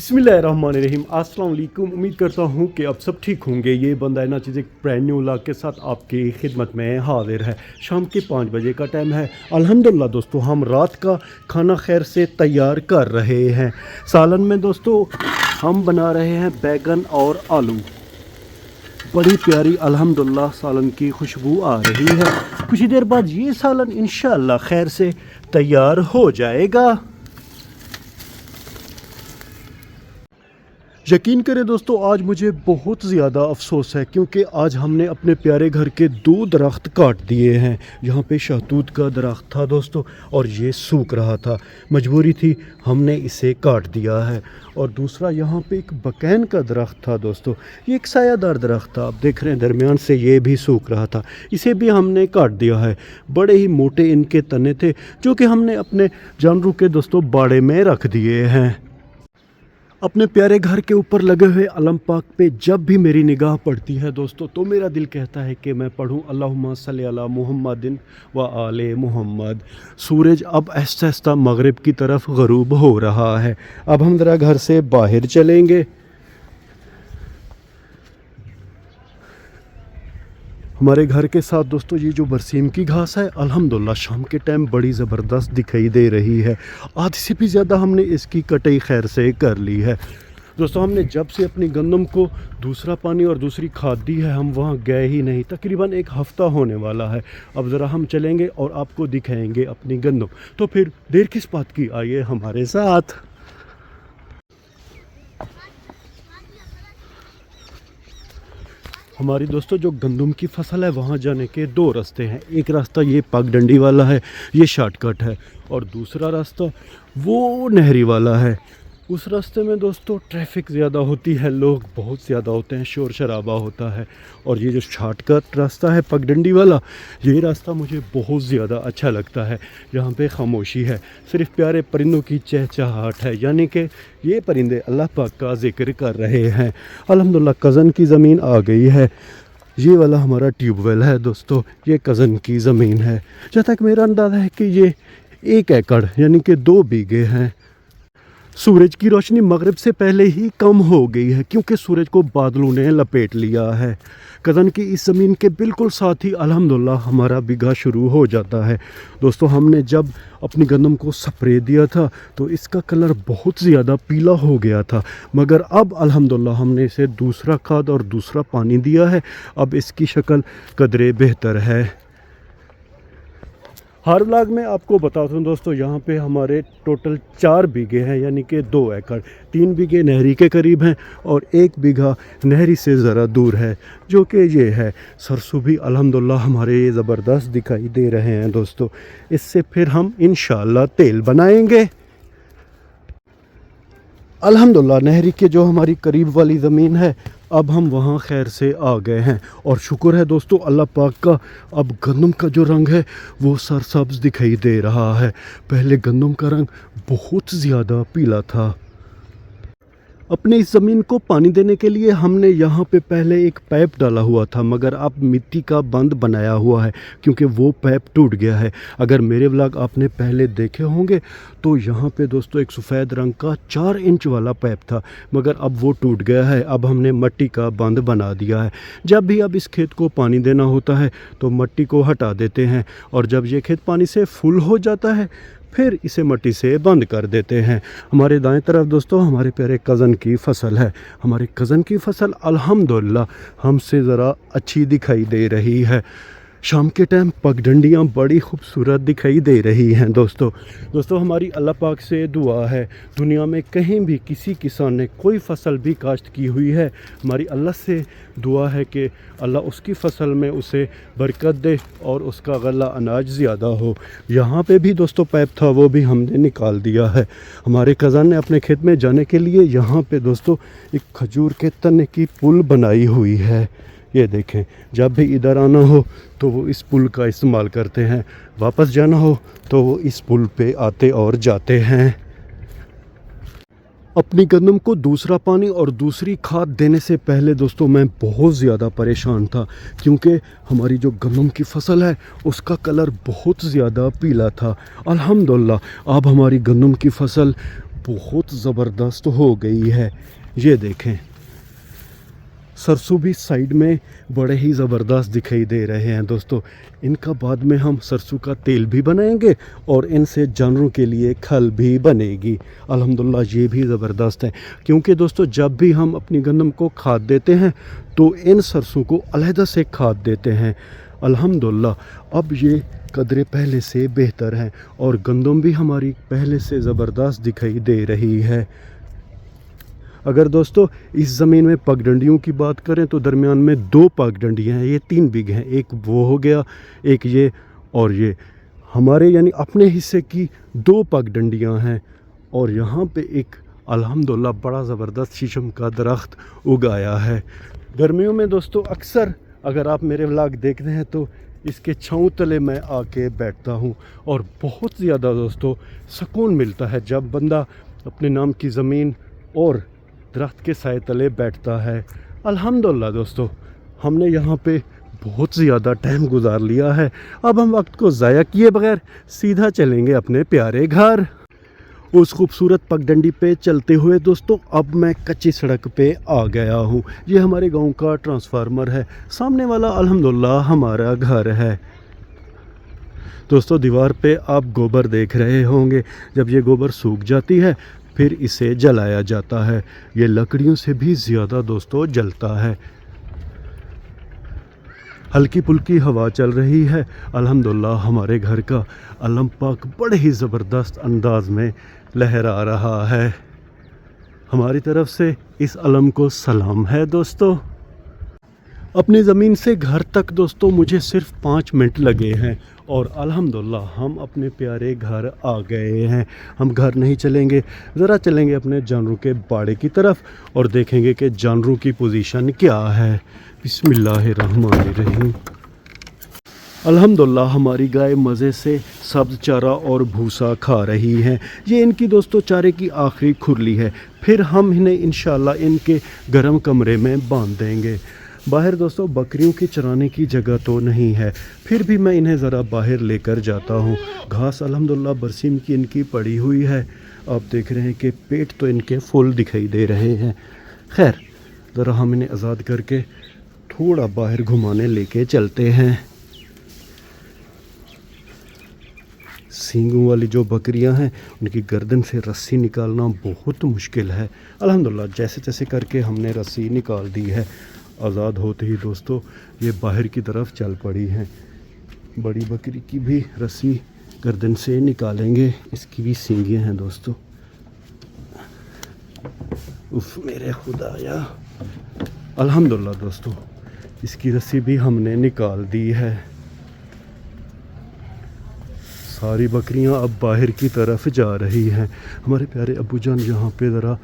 बिस्मिल्लाहिर्रहमानिर्रहीम। अस्सलाम वालेकुम। उम्मीद करता हूँ कि आप सब ठीक होंगे। ये बंदा ना चीज़ एक ब्रांड न्यू व्लॉग के साथ आपकी खिदमत में हाजिर है। शाम के 5 बजे का टाइम है। अल्हम्दुलिल्लाह दोस्तों, हम रात का खाना खैर से तैयार कर रहे हैं। सालन में दोस्तों हम बना रहे हैं बैगन और आलू। बड़ी प्यारी अल्हम्दुलिल्लाह सालन की खुशबू आ रही है। कुछ ही देर बाद ये सालन इंशाअल्लाह खैर से तैयार हो जाएगा। यकीन करें दोस्तों, आज मुझे बहुत ज़्यादा अफसोस है क्योंकि आज हमने अपने प्यारे घर के 2 दरख्त काट दिए हैं। यहाँ पे शहतूत का दरख्त था दोस्तों और ये सूख रहा था, मजबूरी थी, हमने इसे काट दिया है। और दूसरा यहाँ पे एक बकैन का दरख्त था दोस्तों, ये एक सायादार दरख्त था, आप देख रहे हैं दरमियान से ये भी सूख रहा था, इसे भी हमने काट दिया है। बड़े ही मोटे इनके तने थे जो कि हमने अपने जानवरों के दोस्तों बाड़े में रख दिए हैं। अपने प्यारे घर के ऊपर लगे हुए अलम पाक पे जब भी मेरी निगाह पड़ती है दोस्तों, तो मेरा दिल कहता है कि मैं पढ़ूं अल्लाहुम्मा सल्ली अला मुहम्मदिन व आले मुहम्मद। सूरज अब आहिस्ता आहिस्ता मगरिब की तरफ गरूब हो रहा है। अब हम ज़रा घर से बाहर चलेंगे। हमारे घर के साथ दोस्तों ये जो बरसीम की घास है अल्हम्दुलिल्लाह शाम के टाइम बड़ी ज़बरदस्त दिखाई दे रही है। आधी से भी ज़्यादा हमने इसकी कटाई खैर से कर ली है। दोस्तों हमने जब से अपनी गंदम को दूसरा पानी और दूसरी खाद दी है, हम वहाँ गए ही नहीं। तकरीबन 1 हफ़्ता होने वाला है। अब ज़रा हम चलेंगे और आपको दिखाएंगे अपनी गंदम। तो फिर देर किस बात की, आइए हमारे साथ। हमारी दोस्तों जो गंदम की फसल है वहाँ जाने के 2 रास्ते हैं। एक रास्ता ये पगडंडी वाला है, ये शॉर्टकट है, और दूसरा रास्ता वो नहरी वाला है। उस रास्ते में दोस्तों ट्रैफिक ज़्यादा होती है, लोग बहुत ज़्यादा होते हैं, शोर शराबा होता है। और ये जो शॉर्टकट रास्ता है पगडंडी वाला, ये रास्ता मुझे बहुत ज़्यादा अच्छा लगता है। यहाँ पे खामोशी है, सिर्फ प्यारे परिंदों की चहचहाहट है, यानी कि ये परिंदे अल्लाह पाक का ज़िक्र कर रहे हैं। अल्हम्दुलिल्लाह कज़न की ज़मीन आ गई है। ये वाला हमारा ट्यूबवेल है दोस्तों, ये कज़न की ज़मीन है। जहाँ तक मेरा अंदाज़ा है कि ये 1 एकड़ यानी कि 2 बीघे हैं। सूरज की रोशनी मगरिब से पहले ही कम हो गई है क्योंकि सूरज को बादलों ने लपेट लिया है। कज़न की इस ज़मीन के बिल्कुल साथ ही अल्हम्दुलिल्लाह हमारा बीघा शुरू हो जाता है। दोस्तों हमने जब अपनी गंदम को स्प्रे दिया था तो इसका कलर बहुत ज़्यादा पीला हो गया था, मगर अब अल्हम्दुलिल्लाह हमने इसे दूसरा खाद और दूसरा पानी दिया है। अब इसकी शक्ल कदरे बेहतर है। हर व्लॉग में आपको बताता हूँ दोस्तों, यहाँ पे हमारे टोटल 4 बीघे हैं, यानी कि 2 एकड़। 3 बीघे नहरी के करीब हैं और 1 बीघा नहरी से ज़रा दूर है, जो कि ये है। सरसों भी अल्हम्दुलिल्लाह हमारे ये ज़बरदस्त दिखाई दे रहे हैं दोस्तों। इससे फिर हम इंशाअल्लाह तेल बनाएंगे। अल्हम्दुलिल्लाह नहरी के जो हमारी करीब वाली ज़मीन है, अब हम वहाँ खैर से आ गए हैं। और शुक्र है दोस्तों अल्लाह पाक का, अब गंदम का जो रंग है वो सरसब्ज़ दिखाई दे रहा है। पहले गंदम का रंग बहुत ज़्यादा पीला था। अपने इस ज़मीन को पानी देने के लिए हमने यहाँ पे पहले एक पाइप डाला हुआ था, मगर अब मिट्टी का बंद बनाया हुआ है क्योंकि वो पाइप टूट गया है। अगर मेरे व्लॉग आपने पहले देखे होंगे तो यहाँ पे दोस्तों एक सफ़ेद रंग का 4 इंच वाला पाइप था, मगर अब वो टूट गया है। अब हमने मिट्टी का बंद बना दिया है। जब भी अब इस खेत को पानी देना होता है तो मिट्टी को हटा देते हैं, और जब ये खेत पानी से फुल हो जाता है फिर इसे मिट्टी से बंद कर देते हैं। हमारे दाएं तरफ दोस्तों हमारे प्यारे कज़न की फसल है। हमारे कज़न की फसल अल्हम्दुलिल्लाह हमसे ज़रा अच्छी दिखाई दे रही है। शाम के टाइम पगडंडियाँ बड़ी खूबसूरत दिखाई दे रही हैं दोस्तों हमारी अल्लाह पाक से दुआ है, दुनिया में कहीं भी किसी किसान ने कोई फसल भी काश्त की हुई है, हमारी अल्लाह से दुआ है कि अल्लाह उसकी फसल में उसे बरकत दे और उसका गला अनाज ज़्यादा हो। यहाँ पे भी दोस्तों पाइप था, वो भी हमने निकाल दिया है। हमारे कज़न ने अपने खेत में जाने के लिए यहाँ पे दोस्तों एक खजूर के तने की पुल बनाई हुई है। ये देखें, जब भी इधर आना हो तो वो इस पुल का इस्तेमाल करते हैं, वापस जाना हो तो वो इस पुल पे आते और जाते हैं। अपनी गंदम को दूसरा पानी और दूसरी खाद देने से पहले दोस्तों मैं बहुत ज़्यादा परेशान था क्योंकि हमारी जो गंदम की फसल है उसका कलर बहुत ज़्यादा पीला था। अल्हम्दुलिल्लाह अब हमारी गंदम की फसल बहुत ज़बरदस्त हो गई है। ये देखें, सरसों भी साइड में बड़े ही ज़बरदस्त दिखाई दे रहे हैं दोस्तों। इनका बाद में हम सरसों का तेल भी बनाएंगे और इनसे जानवरों के लिए खल भी बनेगी। अल्हम्दुलिल्लाह ये भी ज़बरदस्त है, क्योंकि दोस्तों जब भी हम अपनी गंदम को खाद देते हैं तो इन सरसों को अलहदा से खाद देते हैं। अल्हम्दुलिल्लाह अब ये कदरे पहले से बेहतर हैं और गंदम भी हमारी पहले से ज़बरदस्त दिखाई दे रही है। अगर दोस्तों इस ज़मीन में पगडंडियों की बात करें तो दरमियान में 2 पगडंडियाँ हैं, ये 3 बीघे हैं। एक वो हो गया, एक ये और ये हमारे यानी अपने हिस्से की 2 पगडंडियाँ हैं। और यहाँ पे एक अल्हम्दुलिल्लाह बड़ा ज़बरदस्त शीशम का दरख्त उगाया है। गर्मियों में दोस्तों अक्सर अगर आप मेरे व्लॉग देखते हैं तो इसके छाँव तले मैं आके बैठता हूँ और बहुत ज़्यादा दोस्तों सुकून मिलता है जब बंदा अपने नाम की ज़मीन और दरख्त के साए तले बैठता है। अल्हम्दुलिल्लाह दोस्तों हमने यहाँ पे बहुत ज़्यादा टाइम गुजार लिया है। अब हम वक्त को ज़ाया किए बगैर सीधा चलेंगे अपने प्यारे घर। उस खूबसूरत पगडंडी पे चलते हुए दोस्तों अब मैं कच्ची सड़क पे आ गया हूँ। ये हमारे गांव का ट्रांसफार्मर है, सामने वाला अल्हम्दुलिल्लाह हमारा घर है। दोस्तों दीवार पे आप गोबर देख रहे होंगे, जब ये गोबर सूख जाती है फिर इसे जलाया जाता है। ये लकड़ियों से भी ज़्यादा दोस्तों जलता है। हल्की पुल्की हवा चल रही है। अल्हम्दुलिल्लाह हमारे घर का अलम पाक बड़े ही ज़बरदस्त अंदाज में लहरा रहा है। हमारी तरफ से इस अलम को सलाम है दोस्तों। अपनी ज़मीन से घर तक दोस्तों मुझे सिर्फ 5 मिनट लगे हैं और अल्हम्दुलिल्लाह हम अपने प्यारे घर आ गए हैं। हम घर नहीं चलेंगे, ज़रा चलेंगे अपने जानवरों के बाड़े की तरफ और देखेंगे कि जानवरों की पोजीशन क्या है। बिस्मिल्लाहिर्रहमानिर्रहीम। अल्हम्दुलिल्लाह हमारी गाय मज़े से सब्ज़ चारा और भूसा खा रही हैं। ये इनकी दोस्तों चारे की आखिरी खुरली है, फिर हम इन्हें इंशाल्लाह इनके गर्म कमरे में बांध देंगे। बाहर दोस्तों बकरियों के चराने की जगह तो नहीं है, फिर भी मैं इन्हें ज़रा बाहर लेकर जाता हूँ। घास अल्हम्दुलिल्लाह बरसीम की इनकी पड़ी हुई है। आप देख रहे हैं कि पेट तो इनके फुल दिखाई दे रहे हैं। खैर ज़रा हम इन्हें आज़ाद करके थोड़ा बाहर घुमाने लेके चलते हैं। सींगों वाली जो बकरियां हैं उनकी गर्दन से रस्सी निकालना बहुत मुश्किल है। अल्हम्दुलिल्लाह जैसे तैसे करके हमने रस्सी निकाल दी है। आज़ाद होते ही दोस्तों ये बाहर की तरफ चल पड़ी हैं। बड़ी बकरी की भी रस्सी गर्दन से निकालेंगे, इसकी भी सींगियां हैं दोस्तों। उफ मेरे खुदाया। अल्हम्दुलिल्लाह दोस्तों इसकी रस्सी भी हमने निकाल दी है। सारी बकरियां अब बाहर की तरफ जा रही हैं। हमारे प्यारे अब्बू जान यहाँ पे ज़रा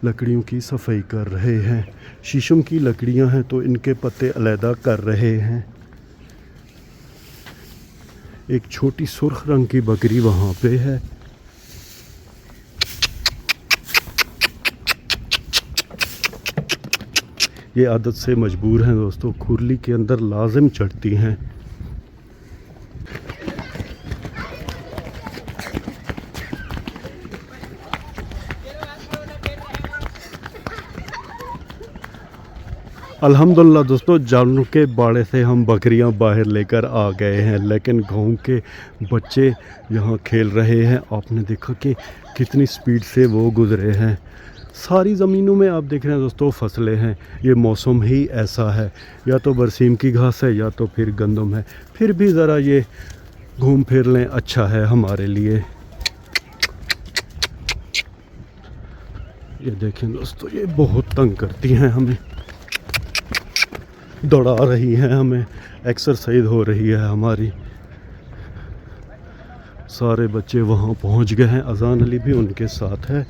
लकड़ियों की सफाई कर रहे हैं। शीशम की लकड़ियां हैं तो इनके पत्ते अलहदा कर रहे हैं। एक छोटी सुर्ख रंग की बकरी वहाँ पे है। ये आदत से मजबूर हैं दोस्तों, खुरली के अंदर लाजिम चढ़ती हैं। अल्हम्दुलिल्लाह दोस्तों जानवरों के बाड़े से हम बकरियां बाहर लेकर आ गए हैं, लेकिन गाँव के बच्चे यहाँ खेल रहे हैं। आपने देखा कि कितनी स्पीड से वो गुजरे हैं। सारी ज़मीनों में आप देख रहे हैं दोस्तों फसलें हैं। ये मौसम ही ऐसा है, या तो बरसीम की घास है या तो फिर गंदम है। फिर भी ज़रा ये घूम फिर लें, अच्छा है हमारे लिए। ये देखें दोस्तों ये बहुत तंग करती हैं, हमें दौड़ा रही हैं, हमें एक्सरसाइज हो रही है हमारी। सारे बच्चे वहाँ पहुँच गए हैं, अजान अली भी उनके साथ है।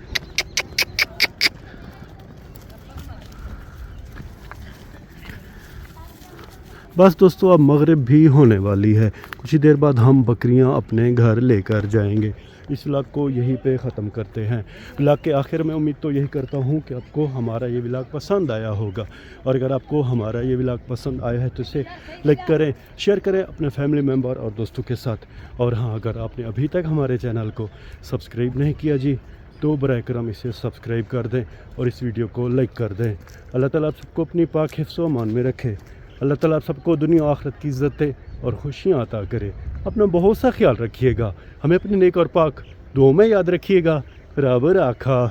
बस दोस्तों अब मगरिब भी होने वाली है, कुछ ही देर बाद हम बकरियां अपने घर लेकर जाएंगे। इस व्लॉग को यहीं पे ख़त्म करते हैं। व्लॉग के आखिर में उम्मीद तो यही करता हूँ कि आपको हमारा ये व्लॉग पसंद आया होगा, और अगर आपको हमारा ये व्लॉग पसंद आया है तो इसे लाइक करें, शेयर करें अपने फैमिली मेम्बर और दोस्तों के साथ। और हाँ, अगर आपने अभी तक हमारे चैनल को सब्सक्राइब नहीं किया जी تو براہ کرم اسے سبسکرائب کر دیں اور اس ویڈیو کو لائک کر دیں۔ اللہ تعالیٰ آپ سب کو اپنی پاک حفظ و امان میں رکھے۔ اللہ تعالیٰ آپ سب کو دنیا و آخرت کی عزتیں اور خوشیاں عطا کرے۔ اپنا بہت سا خیال رکھیے گا، ہمیں اپنے نیک اور پاک دعاؤں میں یاد رکھیے گا۔ رب راکھا۔